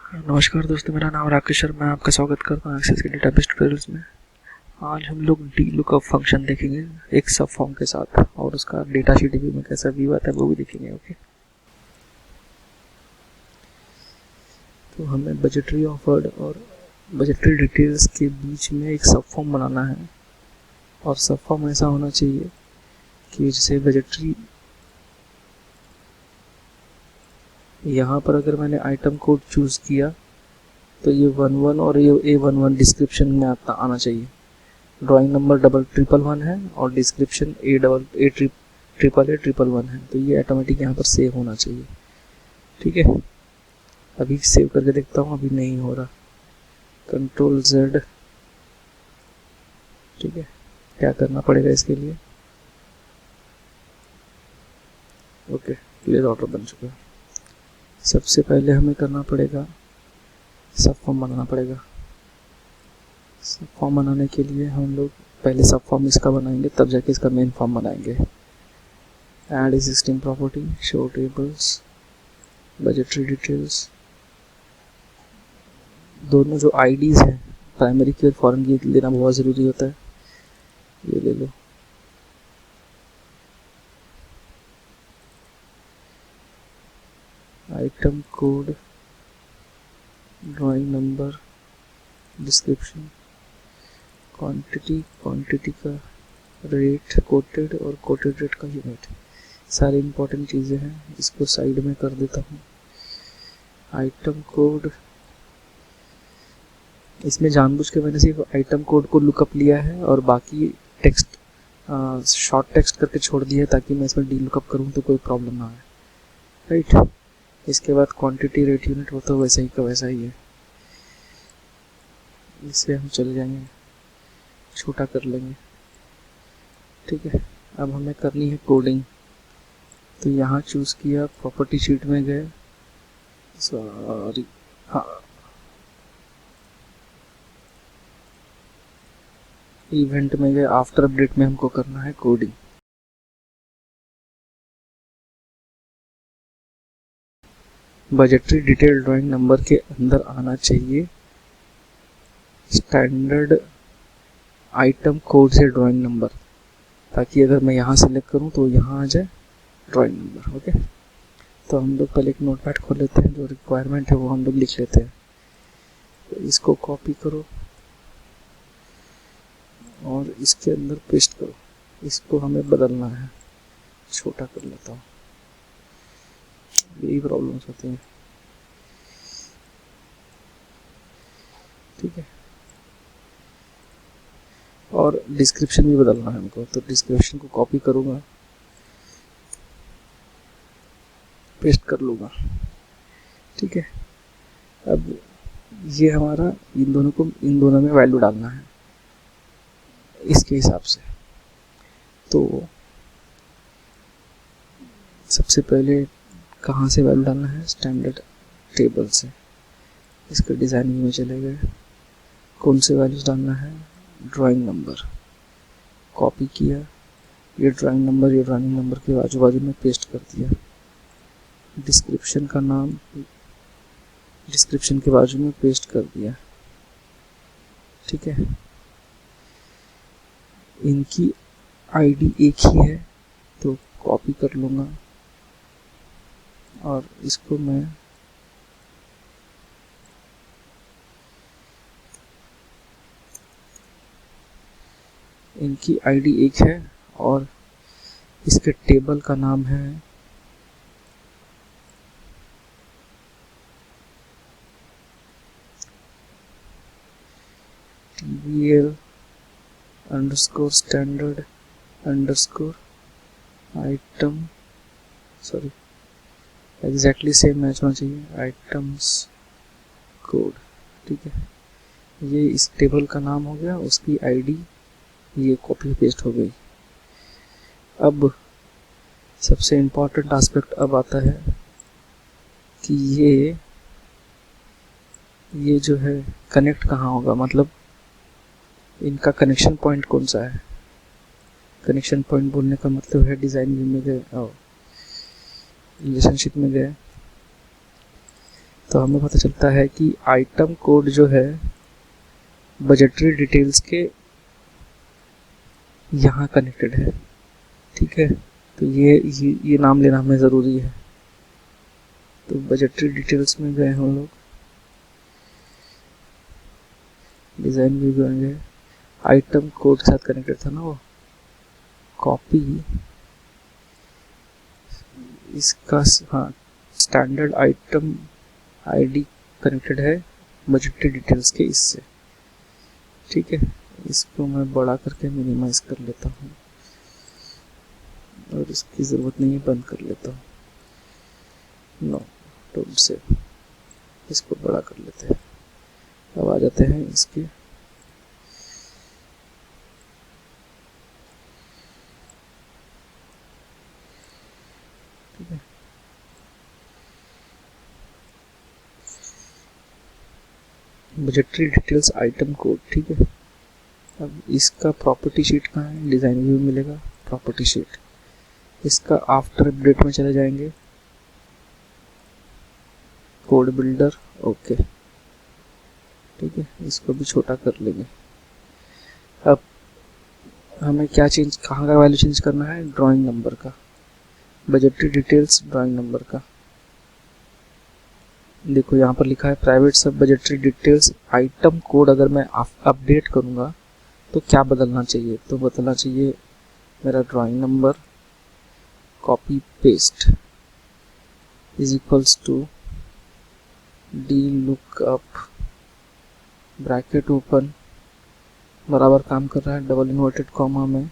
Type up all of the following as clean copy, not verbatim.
नमस्कार दोस्तों, मेरा नाम राकेश शर्मा है। आपका स्वागत करता हूँ एक्सेस के डेटाबेस ट्यूटोरियल्स में। आज हम लोग डी लुकअप फंक्शन देखेंगे एक सब फॉर्म के साथ, और उसका डेटा शीट व्यू में कैसा व्यू आता है वो भी देखेंगे। ओके, तो हमें बजटरी ऑफर्ड और बजटरी डिटेल्स के बीच में एक सब फॉर्म बनाना है, और सब फॉर्म ऐसा होना चाहिए कि जैसे बजटरी, यहाँ पर अगर मैंने आइटम कोड चूज़ किया तो ये 11 और ये A11 डिस्क्रिप्शन में आना चाहिए। ड्राइंग नंबर 1111 है और डिस्क्रिप्शन A811 है, तो ये ऑटोमेटिक यहाँ पर सेव होना चाहिए। ठीक है, अभी सेव करके देखता हूँ, अभी नहीं हो रहा। Ctrl Z। ठीक है, क्या करना पड़ेगा इसके लिए? ओके, प्लेस ऑर्डर बन चुका है। सबसे पहले हमें करना पड़ेगा सब फॉर्म बनाना पड़ेगा। सब फॉर्म बनाने के लिए हम लोग पहले सब फॉर्म इसका बनाएंगे, तब जाके इसका मेन फॉर्म बनाएंगे। Add existing property, show tables, budgetary details, दोनों जो आईडीज हैं प्राइमरी की और फॉरेन की लेना बहुत ज़रूरी होता है। ये ले लो। Item code, drawing number, description, quantity का रेट, कोटेड और कोटेड रेट का यूनिट, सारी इंपॉर्टेंट चीज़ें हैं। इसको साइड में कर देता हूँ। आइटम कोड, इसमें जानबूझ के मैंने सिर्फ आइटम कोड को लुकअप लिया है और बाकी टेक्स्ट शॉर्ट टेक्स्ट करके छोड़ दिया है, ताकि मैं इसमें डी लुकअप करूँ तो कोई प्रॉब्लम ना आए। राइट, इसके बाद क्वांटिटी रेट यूनिट वो तो वैसा ही का वैसा ही है, इसे हम चले जाएंगे, छोटा कर लेंगे। ठीक है, अब हमें करनी है कोडिंग। तो यहाँ चूज़ किया, प्रॉपर्टी शीट में गए, सॉरी हाँ, इवेंट में गए, आफ्टर अपडेट में हमको करना है coding. Budgetary detail drawing number के अंदर आना चाहिए स्टैंडर्ड आइटम कोड से ड्राइंग नंबर, ताकि अगर मैं यहाँ सेलेक्ट करूँ तो यहाँ आ जाए ड्राइंग नंबर। ओके, तो हम लोग पहले एक नोटपैड खोल लेते हैं, जो रिक्वायरमेंट है वो हम लोग लिख लेते हैं। तो इसको कॉपी करो और इसके अंदर पेस्ट करो। इसको हमें बदलना है, छोटा कर लेता हूँ, यही प्रॉब्लम्स होती हैं। ठीक है, और डिस्क्रिप्शन भी बदलना है हमको, तो डिस्क्रिप्शन को कॉपी करूँगा, पेस्ट कर लूँगा। ठीक है, अब ये हमारा इन दोनों में वैल्यू डालना है इसके हिसाब से। तो सबसे पहले कहाँ से वैल्यू डालना है? स्टैंडर्ड टेबल से। इसके डिज़ाइन में चले गए, कौन से वैल्यूज डालना है? ड्राइंग नंबर, कॉपी किया, ये ड्राइंग नंबर के आजू बाजू में पेस्ट कर दिया। डिस्क्रिप्शन का नाम डिस्क्रिप्शन के बाजू में पेस्ट कर दिया। ठीक है, इनकी आईडी एक ही है तो कॉपी कर लूँगा, और इसको मैं इनकी आईडी एक है और इसके टेबल का नाम है TBL underscore standard underscore item, sorry exactly same match होना चाहिए, आइटम्स कोड। ठीक है, ये इस टेबल का नाम हो गया, उसकी आईडी ये कॉपी पेस्ट हो गई। अब सबसे इम्पोर्टेंट एस्पेक्ट अब आता है कि ये जो है कनेक्ट कहाँ होगा, मतलब इनका कनेक्शन पॉइंट कौन सा है। कनेक्शन पॉइंट बोलने का मतलब है डिज़ाइन व्यू में गए और रिलेशनशिप में गए, तो हमें पता चलता है कि आइटम कोड जो है बजटरी डिटेल्स के यहाँ कनेक्टेड है। ठीक है, तो ये नाम लेना हमें ज़रूरी है। तो बजटरी डिटेल्स में गए हम लोग, डिज़ाइन व्यू गए, आइटम कोड के साथ कनेक्टेड था ना वो, कॉपी इसका, हाँ, स्टैंडर्ड आइटम आईडी कनेक्टेड है बजटरी डिटेल्स के इससे। ठीक है, इसको मैं बड़ा करके मिनिमाइज कर लेता हूँ और इसकी ज़रूरत नहीं है, बंद कर लेता हूँ। नो, डोंट सेव, इसको बड़ा कर लेते हैं। अब आ जाते हैं इसके ठीक है, बजटरी डिटेल्स आइटम कोड। ठीक है, अब इसका प्रॉपर्टी शीट कहाँ है, डिज़ाइन व्यू मिलेगा प्रॉपर्टी शीट। इसका आफ्टर अपडेट में चले जाएंगे, कोड बिल्डर, ओके। ठीक है, इसको भी छोटा कर लेंगे। अब हमें क्या चेंज, कहाँ का वैल्यू चेंज करना है, ड्राइंग नंबर का, बजटरी डिटेल्स ड्राइंग नंबर का। देखो यहाँ पर लिखा है प्राइवेट सब बजटरी डिटेल्स आइटम कोड। अगर मैं अपडेट करूँगा तो क्या बदलना चाहिए, तो बदलना चाहिए मेरा drawing number copy paste is equals to D lookup bracket open, बराबर काम कर रहा है, डबल इन्वर्टेड कॉमा में।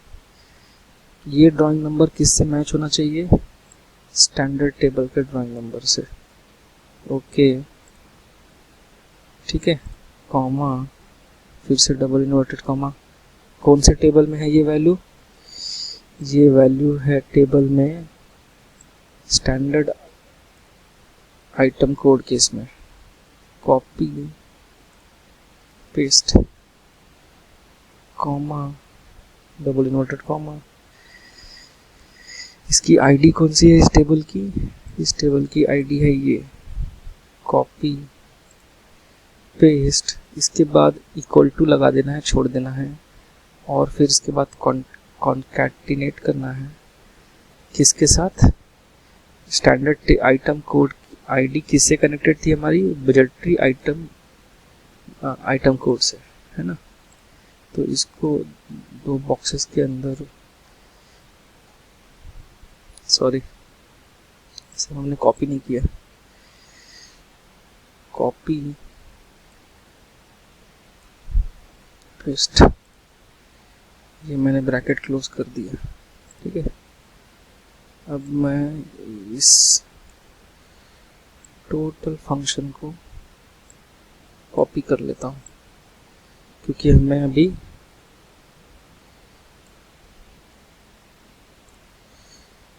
ये ड्राइंग नंबर किससे मैच होना चाहिए, स्टैंडर्ड टेबल के ड्राइंग नंबर से। ओके, ठीक है, कॉमा, फिर से डबल इन्वर्टेड कॉमा। कौन से टेबल में है ये वैल्यू, ये वैल्यू है टेबल में स्टैंडर्ड आइटम कोड के, इसमें copy paste comma double inverted comma. इसकी आईडी कौन सी है इस टेबल की, इस टेबल की आईडी है ये कॉपी पेस्ट, इसके बाद इक्वल टू लगा देना है, छोड़ देना है, और फिर इसके बाद कॉन्कैटिनेट करना है किसके साथ, स्टैंडर्ड आइटम कोड आईडी किससे कनेक्टेड थी हमारी, बजटरी आइटम कोड से, है ना। तो इसको दो बॉक्सेस के अंदर, सॉरी इसे हमने कॉपी नहीं किया, कॉपी पेस्ट, ये मैंने ब्रैकेट क्लोज कर दिया। ठीक है, अब मैं इस टोटल फंक्शन को कॉपी कर लेता हूँ, क्योंकि हमें अभी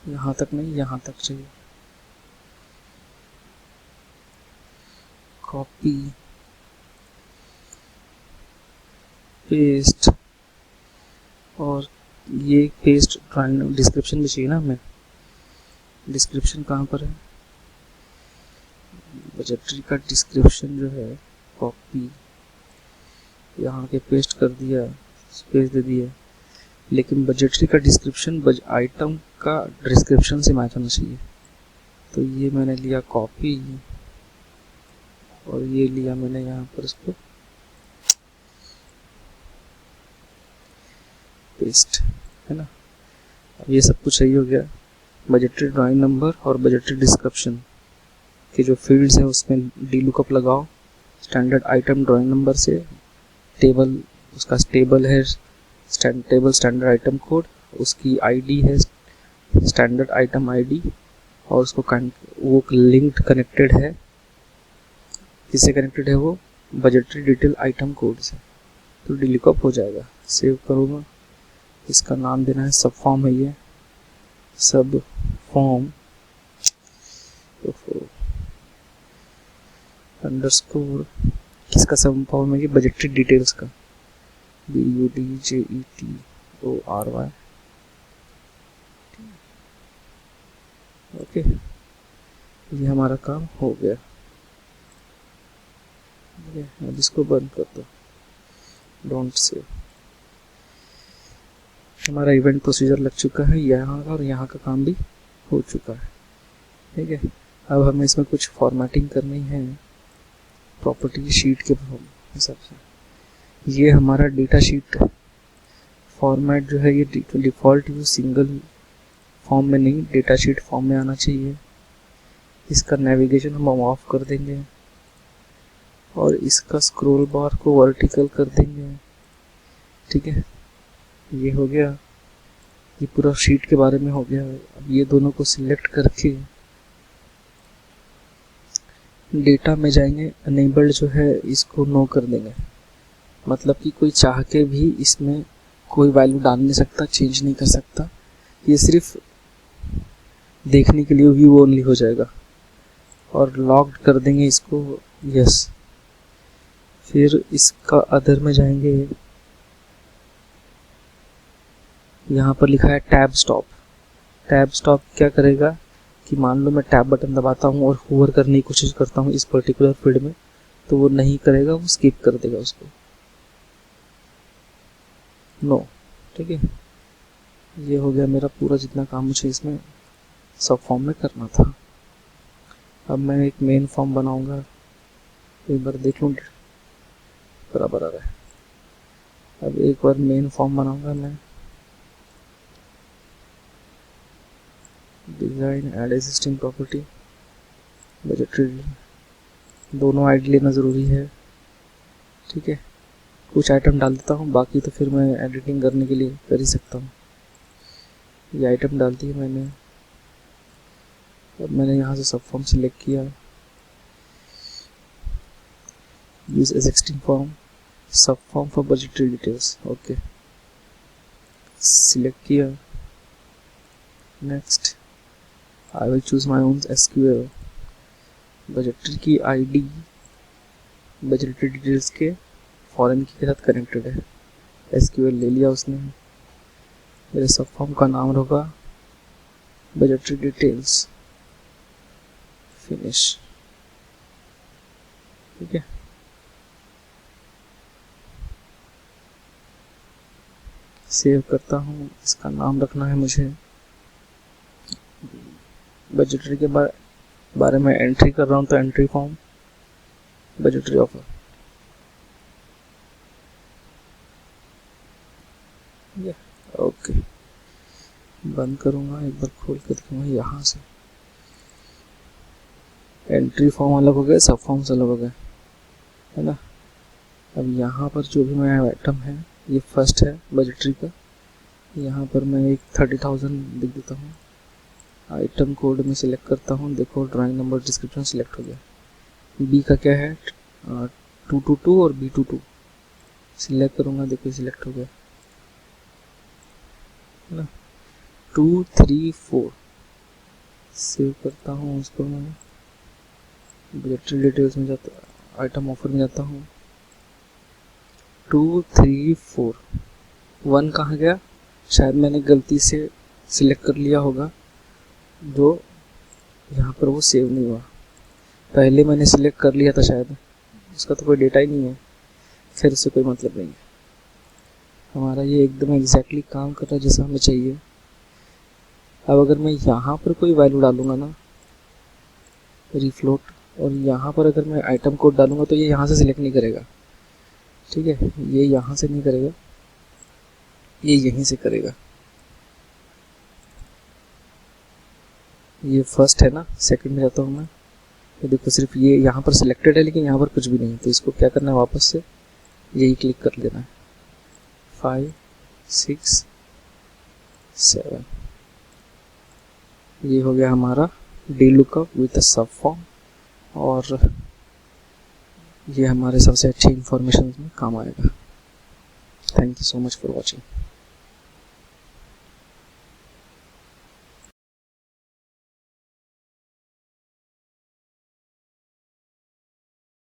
यहाँ तक नहीं, यहाँ तक चाहिए। कॉपी पेस्ट, और ये पेस्ट डिस्क्रिप्शन भी चाहिए ना हमें, डिस्क्रिप्शन कहाँ पर है, बजटरी का डिस्क्रिप्शन जो है, कॉपी यहाँ के पेस्ट कर दिया, स्पेस दे दिया, लेकिन बजटरी का डिस्क्रिप्शन आइटम का डिस्क्रिप्शन से मैच होना चाहिए। तो ये मैंने लिया कॉपी, और ये लिया मैंने यहाँ पर इसको पेस्ट, है ना। अब ये सब कुछ सही हो गया। बजटरी ड्राइंग नंबर और बजटरी डिस्क्रिप्शन के जो फील्ड्स हैं उसमें डी लुकअप लगाओ, स्टैंडर्ड आइटम ड्राइंग नंबर से, टेबल उसका टेबल है टेबल स्टैंडर्ड आइटम कोड, उसकी आईडी है स्टैंडर्ड आइटम आईडी, और उसको वो लिंक्ड कनेक्टेड है, किससे कनेक्टेड है वो, बजटरी डिटेल आइटम कोड से। तो डी लुकअप हो जाएगा। सेव करूँगा, इसका नाम देना है सब फॉर्म है, ये सब फॉर्म अंडरस्कोर, किसका सब फॉर्म है, ये बजटरी डिटेल्स का, BUDJETORY। ओके, ये हमारा काम हो गया। है, अब इसको बंद कर दो, डोंट सेव। हमारा इवेंट प्रोसीजर लग चुका है यहाँ का, और यहाँ का काम भी हो चुका है। ठीक है, अब हमें इसमें कुछ फॉर्मेटिंग करनी है प्रॉपर्टी शीट के हिसाब से। ये हमारा डेटा शीट फॉर्मेट जो है ये डिफ़ॉल्ट यूज सिंगल फॉर्म में नहीं, डेटा शीट फॉर्म में आना चाहिए। इसका नेविगेशन हम ऑफ कर देंगे और इसका स्क्रॉल बार को वर्टिकल कर देंगे। ठीक है, ये हो गया, ये पूरा शीट के बारे में हो गया। अब ये दोनों को सिलेक्ट करके डेटा में जाएंगे, अनेबल्ड जो है इसको नो कर देंगे, मतलब कि कोई चाह के भी इसमें कोई वैल्यू डाल नहीं सकता, चेंज नहीं कर सकता, ये सिर्फ देखने के लिए व्यू ओनली हो जाएगा। और लॉक्ड कर देंगे इसको यस। फिर इसका अदर में जाएंगे, यहाँ पर लिखा है टैब स्टॉप। टैब स्टॉप क्या करेगा कि मान लो मैं टैब बटन दबाता हूँ और होवर करने की कोशिश करता हूँ इस पर्टिकुलर फील्ड में, तो वो नहीं करेगा, वो स्किप कर देगा उसको, नो। ठीक है, ये हो गया मेरा पूरा जितना काम मुझे इसमें सब फॉर्म में करना था। अब मैं एक मेन फॉर्म बनाऊंगा, एक बार देख लूँ बराबर आ रहा है। अब एक बार मेन फॉर्म बनाऊंगा मैं, design add existing property budgetary, दोनों आईडी लेना ज़रूरी है। ठीक है, कुछ आइटम डाल देता हूँ, बाकी तो फिर मैं एडिटिंग करने के लिए कर ही सकता हूँ। ये आइटम डाल दी मैंने। अब मैंने यहाँ से सब फॉर्म सिलेक्ट किया, use existing form, subform for budgetary details, okay select किया। Next I will choose my own SQL, budgetary की आईडी बजटरी डिटेल्स के फॉरेन की के साथ कनेक्टेड है, एसक्यूएल ले लिया उसने। मेरे सब फॉर्म का नाम होगा बजटरी डिटेल्स, फिनिश। ठीक है, सेव करता हूँ। इसका नाम रखना है मुझे, बजटरी के बारे में एंट्री कर रहा हूँ तो entry form budgetary offer. Okay, बंद करूँगा, एक बार खोल कर दिखाऊंगा। यहाँ से एंट्री फॉर्म अलग हो गया, सब फॉर्म्स अलग हो गए, है ना। अब यहाँ पर जो भी मेरा आइटम है ये फर्स्ट है बजटरी का, यहाँ पर मैं एक 30,000 लिख देता हूँ। आइटम कोड में सिलेक्ट करता हूँ, देखो ड्राइंग नंबर डिस्क्रिप्शन सिलेक्ट हो गया। बी का क्या है 222 और B22 सिलेक्ट करूँगा, देखो सिलेक्ट हो गया, है ना। 2 3 4 सेव करता हूँ उसको, मैं बजटरी डिटेल्स में जाता, आइटम ऑफर में जाता हूँ। 2 3 4 1 कहाँ गया, शायद मैंने गलती से सिलेक्ट कर लिया होगा, जो यहाँ पर वो सेव नहीं हुआ। पहले मैंने सिलेक्ट कर लिया था शायद, उसका तो कोई डेटा ही नहीं है, फिर उससे कोई मतलब नहीं है। हमारा ये एकदम एग्जैक्टली काम कर रहा है जैसा हमें चाहिए। अब अगर मैं यहाँ पर कोई वैल्यू डालूंगा ना, रिफ्लोट, और यहाँ पर अगर मैं आइटम कोड डालूंगा तो ये यहाँ से सिलेक्ट नहीं करेगा। ठीक है, ये यहाँ से नहीं करेगा, ये यहीं से करेगा। ये फर्स्ट है ना, सेकंड में जाता हूँ मैं, ये देखो सिर्फ ये यहाँ पर सिलेक्टेड है लेकिन यहाँ पर कुछ भी नहीं है, तो इसको क्या करना है, वापस से यही क्लिक कर लेना है। 5 6 7 ये हो गया हमारा डी लुकअप विद सब फॉर्म, और ये हमारे सबसे अच्छी इंफॉर्मेशन में काम आएगा। Thank you so much for watching.